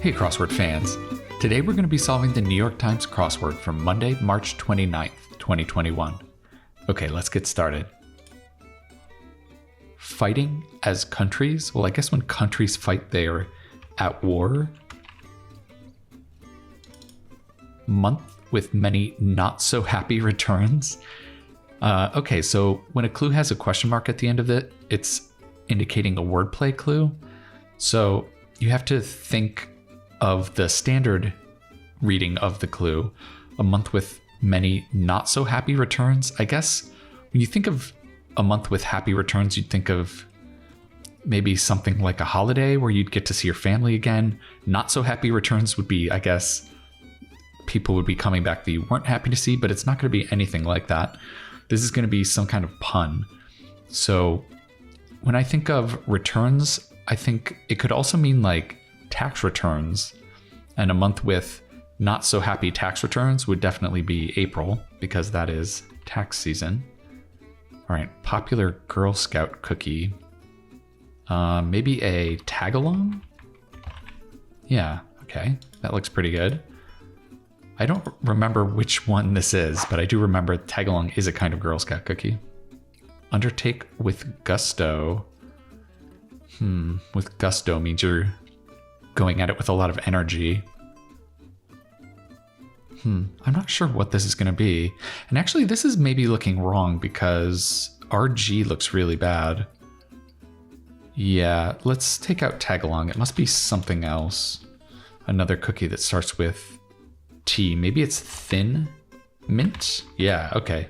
Hey crossword fans! Today we're going to be solving the New York Times crossword for Monday, March 29th, 2021. Okay, let's get started. Fighting as countries? Well, I guess when countries fight, they're at war. Month with many not so happy returns. Okay, so when a clue has a question mark at the end of it, it's indicating a wordplay clue. So you have to think of the standard reading of the clue, a month with many not so happy returns. I guess when you think of a month with happy returns, you'd think of maybe something like a holiday where you'd get to see your family again. Not so happy returns would be, I guess, people would be coming back that you weren't happy to see, but it's not going to be anything like that. This is going to be some kind of pun. So when I think of returns, I think it could also mean like tax returns, and a month with not so happy tax returns would definitely be April because that is tax season. All right, popular Girl Scout cookie. Maybe a tag-along? Yeah, okay, that looks pretty good. I don't remember which one this is, but I do remember tag-along is a kind of Girl Scout cookie. Undertake with gusto. With gusto means you're going at it with a lot of energy. I'm not sure what this is going to be. And actually, this is maybe looking wrong because RG looks really bad. Yeah, let's take out tag-along. It must be something else. Another cookie that starts with T. Maybe it's Thin Mint? Yeah, okay.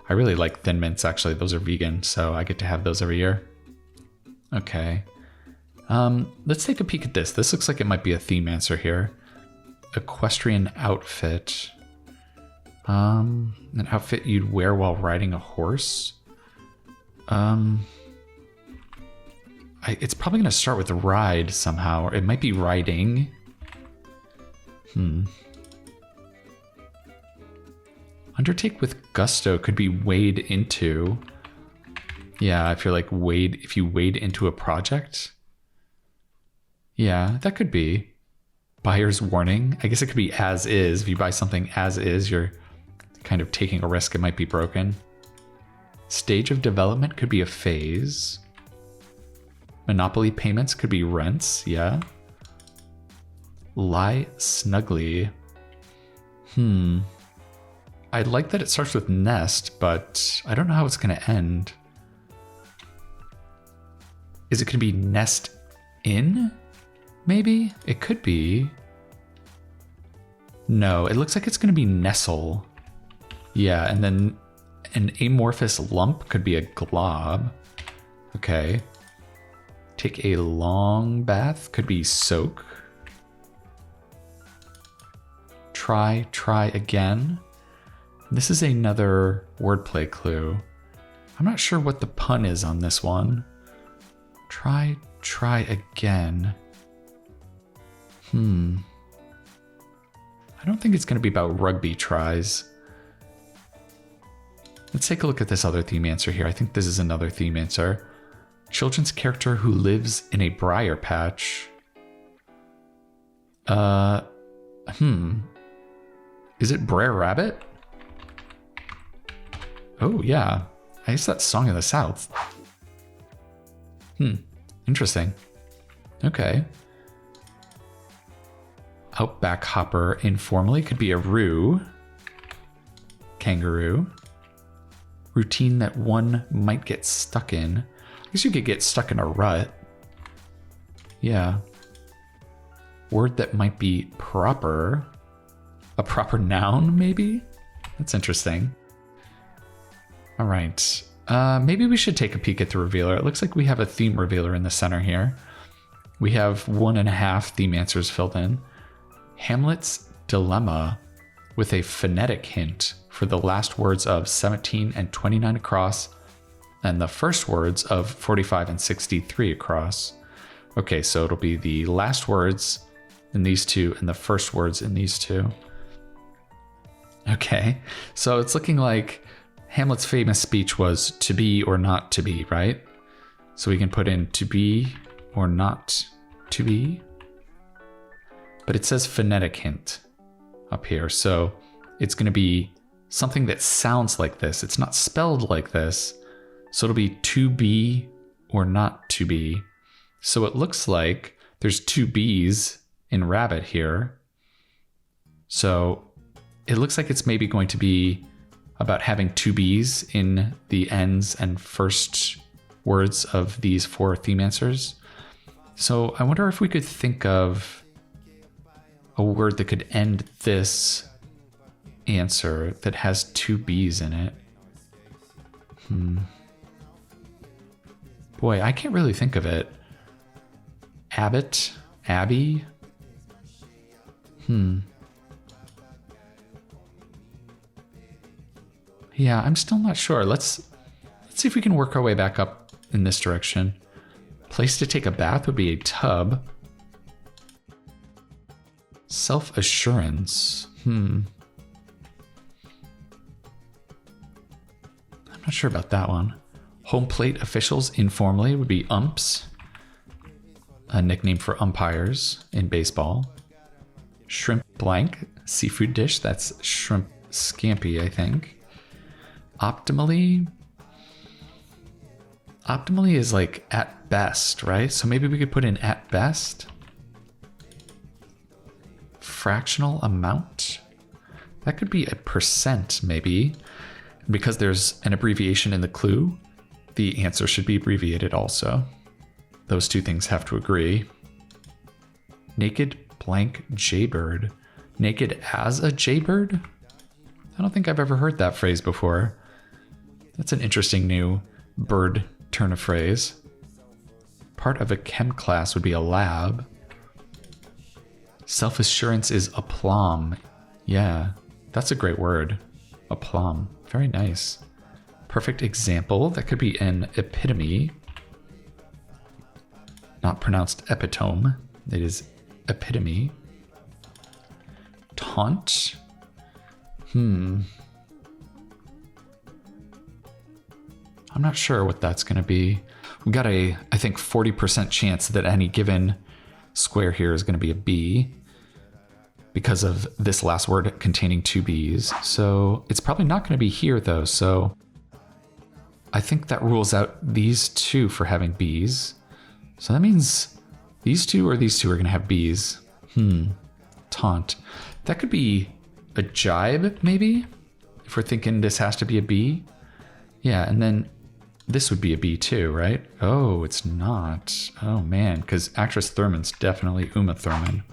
I really like Thin Mints, actually. Those are vegan, so I get to have those every year. Okay. Let's take a peek at this. This looks like it might be a theme answer here. Equestrian outfit. An outfit you'd wear while riding a horse. It's probably going to start with ride somehow, or it might be riding. Undertake with gusto could be wade into. Yeah, I feel like if you wade into a project. Yeah, that could be. Buyer's warning. I guess it could be as is. If you buy something as is, you're kind of taking a risk it might be broken. Stage of development could be a phase. Monopoly payments could be rents. Yeah. Lie snugly. I like that it starts with nest, but I don't know how it's going to end. Is it going to be nest in? Maybe? It could be. No, it looks like it's going to be nestle. Yeah, and then an amorphous lump could be a glob. Okay. Take a long bath could be soak. Try again. This is another wordplay clue. I'm not sure what the pun is on this one. Try again. I don't think it's going to be about rugby tries. Let's take a look at this other theme answer here. I think this is another theme answer. Children's character who lives in a briar patch. Is it Brer Rabbit? Oh, yeah. I guess that's Song of the South. Interesting. Okay. Outback hopper informally could be a roo. Kangaroo. Routine that one might get stuck in. I guess you could get stuck in a rut. Yeah. Word that might be proper. A proper noun, maybe? That's interesting. All right. Maybe we should take a peek at the revealer. It looks like we have a theme revealer in the center here. We have 1.5 theme answers filled in. Hamlet's dilemma with a phonetic hint for the last words of 17 and 29 across and the first words of 45 and 63 across. Okay, so it'll be the last words in these two and the first words in these two. Okay, so it's looking like Hamlet's famous speech was to be or not to be, right? So we can put in to be or not to be. but it says phonetic hint up here. So it's going to be something that sounds like this. It's not spelled like this. So it'll be to be or not to be. So it looks like there's two B's in rabbit here. So it looks like it's maybe going to be about having two B's in the ends and first words of these 4 theme answers. So I wonder if we could think of a word that could end this answer that has two B's in it. Boy, I can't really think of it. Abbott? Abby? Yeah, I'm still not sure. Let's see if we can work our way back up in this direction. Place to take a bath would be a tub. Self-assurance. I'm not sure about that one. Home plate officials informally would be umps, a nickname for umpires in baseball. Shrimp blank, seafood dish. That's shrimp scampi, I think. Optimally is like at best, right? So maybe we could put in at best. Fractional amount. That could be a percent, maybe. Because there's an abbreviation in the clue, the answer should be abbreviated also. Those two things have to agree. Naked blank jaybird. Naked as a jaybird? I don't think I've ever heard that phrase before. That's an interesting new bird turn of phrase. Part of a chem class would be a lab. Self-assurance is aplomb. Yeah, that's a great word. Aplomb. Very nice. Perfect example. That could be an epitome. Not pronounced epitome. It is epitome. Taunt. I'm not sure what that's going to be. We got I think 40% chance that any given square here is going to be a B because of this last word containing two B's. So it's probably not going to be here though. So I think that rules out these two for having B's. So that means these two are going to have B's. Taunt. That could be a jibe, maybe? If we're thinking this has to be a B. Yeah, and then this would be a B too, right? Oh, it's not. Oh man, because actress Thurman's definitely Uma Thurman.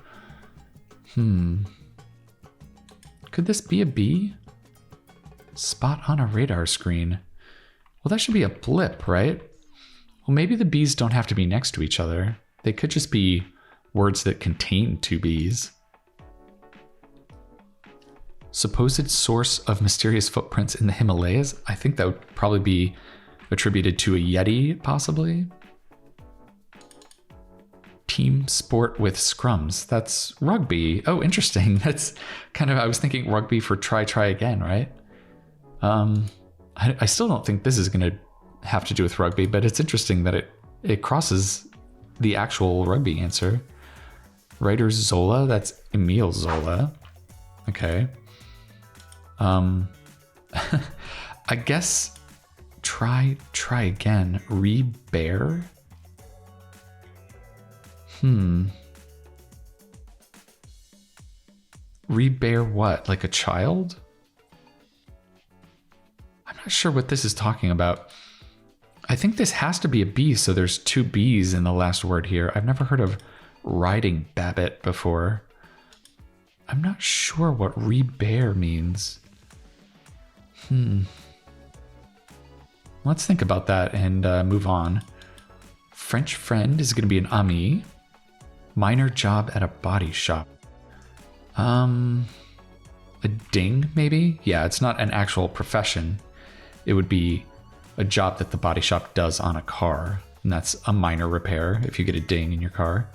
Could this be a B? Spot on a radar screen. Well, that should be a blip, right? Well, maybe the B's don't have to be next to each other. They could just be words that contain two B's. Supposed source of mysterious footprints in the Himalayas. I think that would probably be attributed to a Yeti, possibly. Team sport with scrums. That's rugby. Oh, interesting. That's kind of, I was thinking rugby for try again, right? I still don't think this is going to have to do with rugby, but it's interesting that it crosses the actual rugby answer. Writer Zola, that's Emile Zola. Okay. I guess try again. Rebear? Rebear what? Like a child? I'm not sure what this is talking about. I think this has to be a B, so there's two B's in the last word here. I've never heard of riding Babbitt before. I'm not sure what rebear means. Let's think about that and move on. French friend is going to be an ami. Minor job at a body shop. A ding, maybe? Yeah, it's not an actual profession. It would be a job that the body shop does on a car. And that's a minor repair if you get a ding in your car.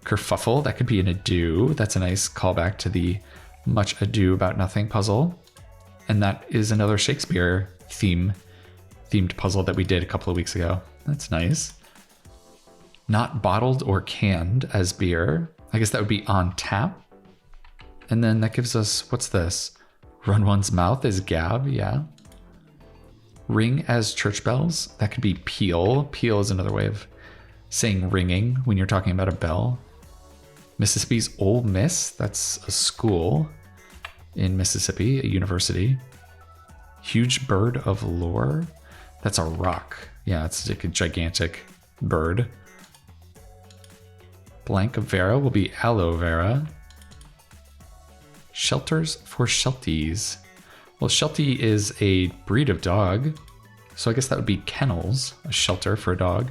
Kerfuffle, that could be an ado. That's a nice callback to the Much Ado About Nothing puzzle. And that is another Shakespeare themed puzzle that we did a couple of weeks ago. That's nice. Not bottled or canned as beer. I guess that would be on tap. And then that gives us, what's this? Run one's mouth is gab, yeah. Ring as church bells, that could be peal. Peal is another way of saying ringing when you're talking about a bell. Mississippi's Ole Miss, that's a school in Mississippi, a university. Huge bird of lore, that's a rock. Yeah, it's like a gigantic bird. Blank vera will be aloe vera. Shelters for Shelties. Well, Sheltie is a breed of dog, so I guess that would be kennels, a shelter for a dog.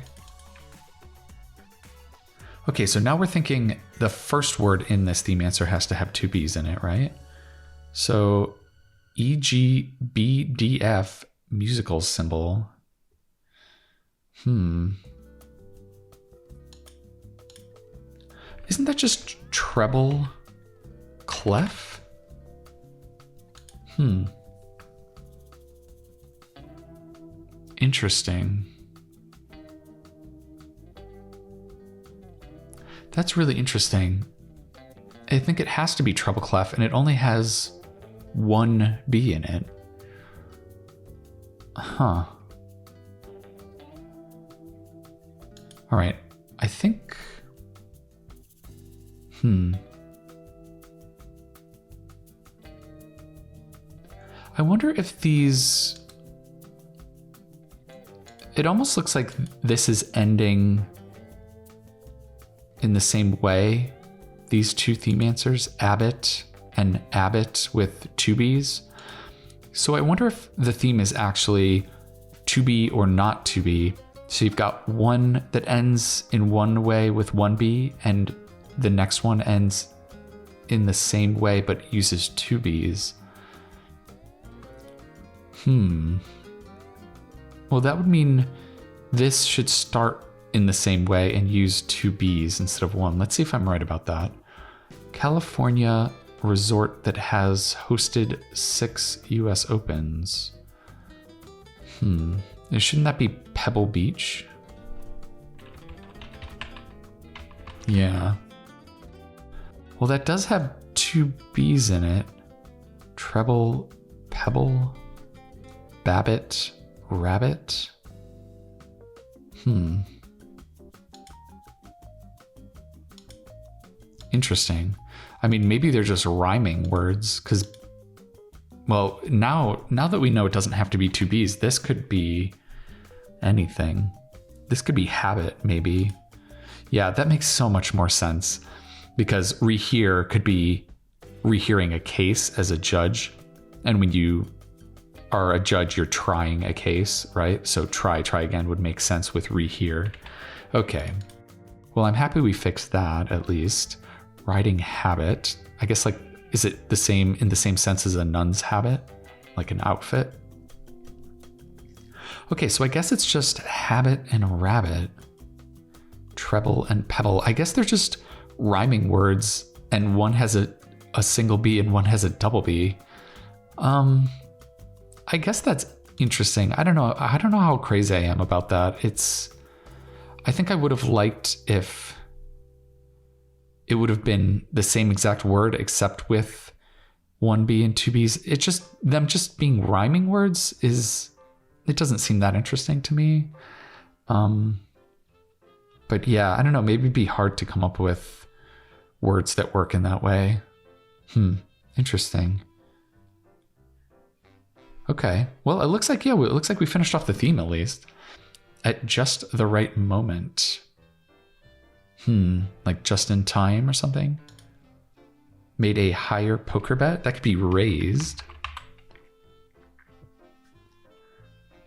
Okay, so now we're thinking the first word in this theme answer has to have two B's in it, right? So EGBDF, musical symbol. Isn't that just treble clef? Interesting. That's really interesting. I think it has to be treble clef, and it only has one B in it. Huh. All right. I think... I wonder if these... It almost looks like this is ending in the same way. These two theme answers, Abbott and Abbott with two B's. So I wonder if the theme is actually to be or not to be. So you've got one that ends in one way with one B, and the next one ends in the same way but uses two B's. Well, that would mean this should start in the same way and use two B's instead of one. Let's see if I'm right about that. California resort that has hosted 6 US Opens. Shouldn't that be Pebble Beach? Yeah. Well, that does have two B's in it. Treble, Pebble, Babbitt, Rabbit. Interesting. I mean, maybe they're just rhyming words, because, well, now that we know it doesn't have to be two B's, this could be anything. This could be habit, maybe. Yeah, that makes so much more sense, because rehear could be rehearing a case as a judge. And when you are a judge, you're trying a case, right? So try again would make sense with rehear. Okay. Well, I'm happy we fixed that at least. Riding habit. I guess, like, is it the same in the same sense as a nun's habit? Like an outfit? Okay, so I guess it's just habit and rabbit. Treble and pebble. I guess they're just rhyming words, and one has a single B and one has a double B. I guess that's interesting. I don't know how crazy I am about that. I think I would have liked if it would have been the same exact word except with one B and two B's. It just, them just being rhyming words it doesn't seem that interesting to me. But yeah, I don't know, maybe it'd be hard to come up with words that work in that way. Interesting. Okay, well, it looks like we finished off the theme at least. At just the right moment. Like just in time or something? Made a higher poker bet? That could be raised.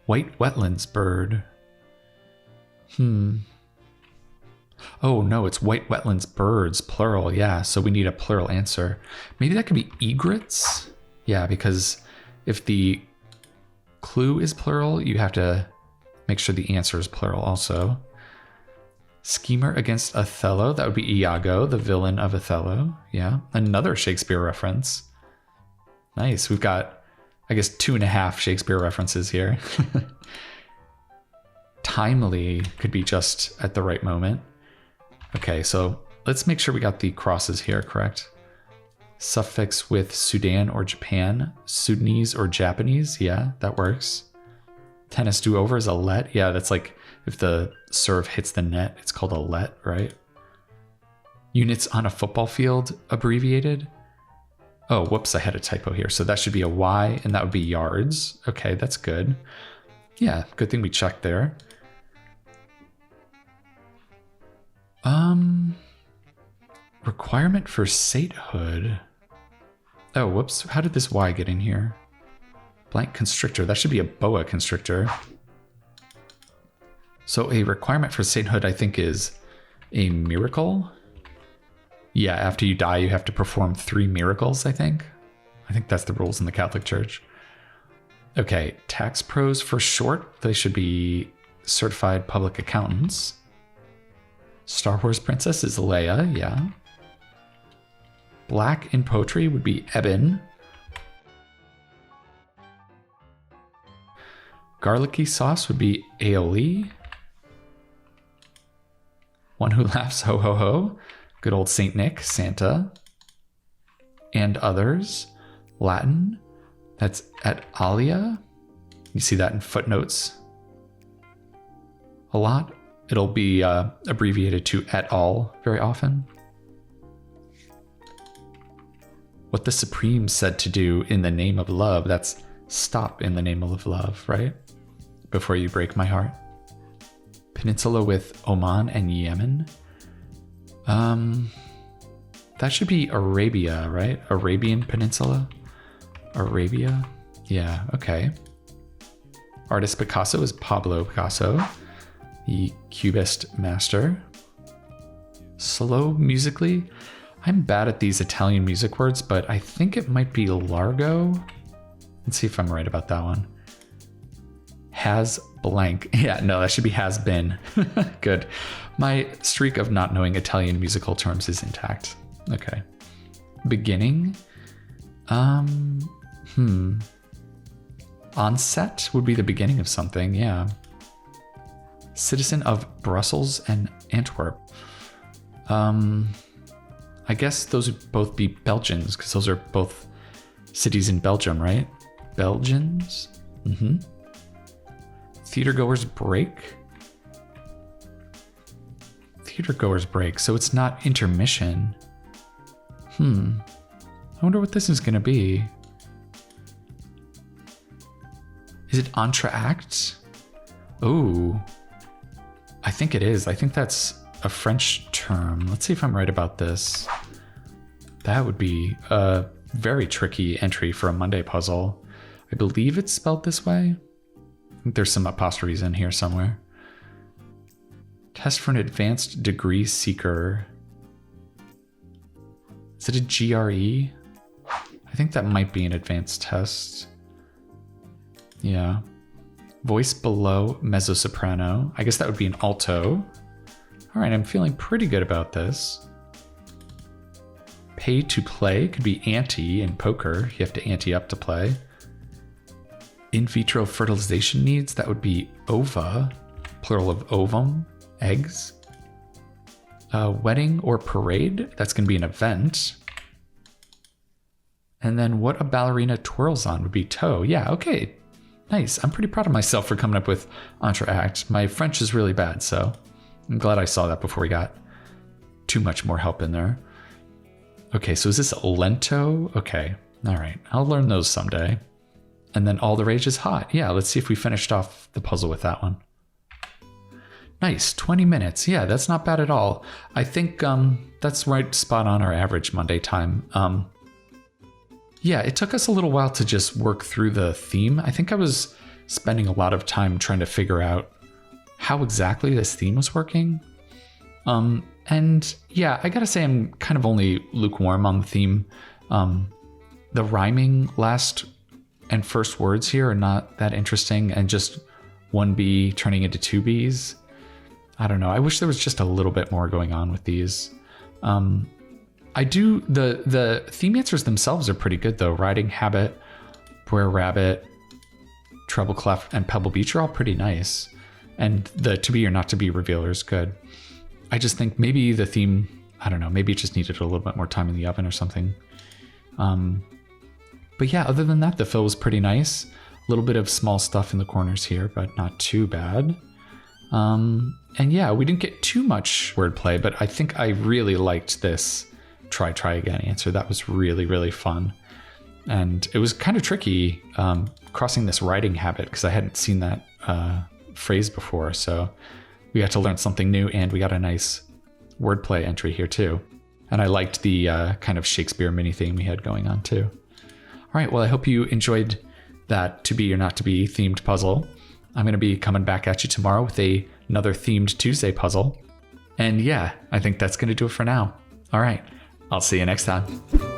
White wetlands bird. Oh no, it's white wetlands birds, plural, yeah, so we need a plural answer. Maybe that could be egrets? Yeah, because if the clue is plural, you have to make sure the answer is plural also. Schemer against Othello, that would be Iago, the villain of Othello. Yeah, another Shakespeare reference. Nice, we've got, I guess, 2.5 Shakespeare references here. Timely could be just at the right moment. Okay, so let's make sure we got the crosses here correct. Suffix with Sudan or Japan, Sudanese or Japanese. Yeah, that works. Tennis do-over is a let. Yeah, that's like if the serve hits the net, it's called a let, right? Units on a football field abbreviated. Oh, whoops, I had a typo here. So that should be a Y, and that would be yards. Okay, that's good. Yeah, good thing we checked there. Requirement for sainthood. Oh, whoops. How did this Y get in here? Blank constrictor. That should be a boa constrictor. So a requirement for sainthood, I think, is a miracle. Yeah, after you die, you have to perform 3 miracles, I think. I think that's the rules in the Catholic Church. Okay, tax pros for short. They should be certified public accountants. Star Wars princess is Leia, yeah. Black in poetry would be Eben. Garlicky sauce would be aioli. One who laughs, ho ho ho. Good old Saint Nick, Santa. And others. Latin, that's et alia. You see that in footnotes a lot. It'll be abbreviated to et al. Very often. What the Supreme said to do in the name of love, that's stop in the name of love, right? Before you break my heart. Peninsula with Oman and Yemen. That should be Arabia, right? Arabian Peninsula? Arabia? Yeah, okay. Artist Picasso is Pablo Picasso, the Cubist master. Slow musically. I'm bad at these Italian music words, but I think it might be largo. Let's see if I'm right about that one. Has blank. Yeah, no, that should be has been. Good. My streak of not knowing Italian musical terms is intact. Okay. Beginning. Onset would be the beginning of something, yeah. Citizen of Brussels and Antwerp. I guess those would both be Belgians, because those are both cities in Belgium, right? Belgians? Theatergoers break? Theatergoers break, so it's not intermission. I wonder what this is going to be. Is it entr'acte? Oh, I think it is. I think that's a French term. Let's see if I'm right about this. That would be a very tricky entry for a Monday puzzle. I believe it's spelled this way. I think there's some apostrophes in here somewhere. Test for an advanced degree seeker. Is it a GRE? I think that might be an advanced test. Yeah. Voice below mezzo-soprano. I guess that would be an alto. All right, I'm feeling pretty good about this. Pay to play could be ante in poker. You have to ante up to play. In vitro fertilization needs, that would be ova, plural of ovum, eggs. Wedding or parade, that's going to be an event. And then what a ballerina twirls on would be toe. Yeah, okay, nice. I'm pretty proud of myself for coming up with entr'acte. My French is really bad, so I'm glad I saw that before we got too much more help in there. Okay, so is this lento? Okay, all right, I'll learn those someday. And then all the rage is hot. Yeah, let's see if we finished off the puzzle with that one. Nice, 20 minutes. Yeah, that's not bad at all. I think that's right spot on our average Monday time. Yeah, it took us a little while to just work through the theme. I think I was spending a lot of time trying to figure out how exactly this theme was working. And yeah, I gotta say I'm kind of only lukewarm on the theme. The rhyming last and first words here are not that interesting, and just one B turning into two Bs. I don't know. I wish there was just a little bit more going on with these. I do, the theme answers themselves are pretty good though. Riding Habit, Brer Rabbit, Treble Clef, and Pebble Beach are all pretty nice. And the to be or not to be revealer is good. I just think maybe the theme I don't know, maybe it just needed a little bit more time in the oven or something. But yeah, other than that, the fill was pretty nice. A little bit of small stuff in the corners here, but not too bad. And yeah, we didn't get too much wordplay, but I think I really liked this try again answer. That was really, really fun. And it was kind of tricky crossing this writing habit because I hadn't seen that phrase before. So we got to learn something new, and we got a nice wordplay entry here too. And I liked the kind of Shakespeare mini theme we had going on too. All right, well, I hope you enjoyed that to be or not to be themed puzzle. I'm going to be coming back at you tomorrow with another themed Tuesday puzzle. And yeah, I think that's going to do it for now. All right, I'll see you next time.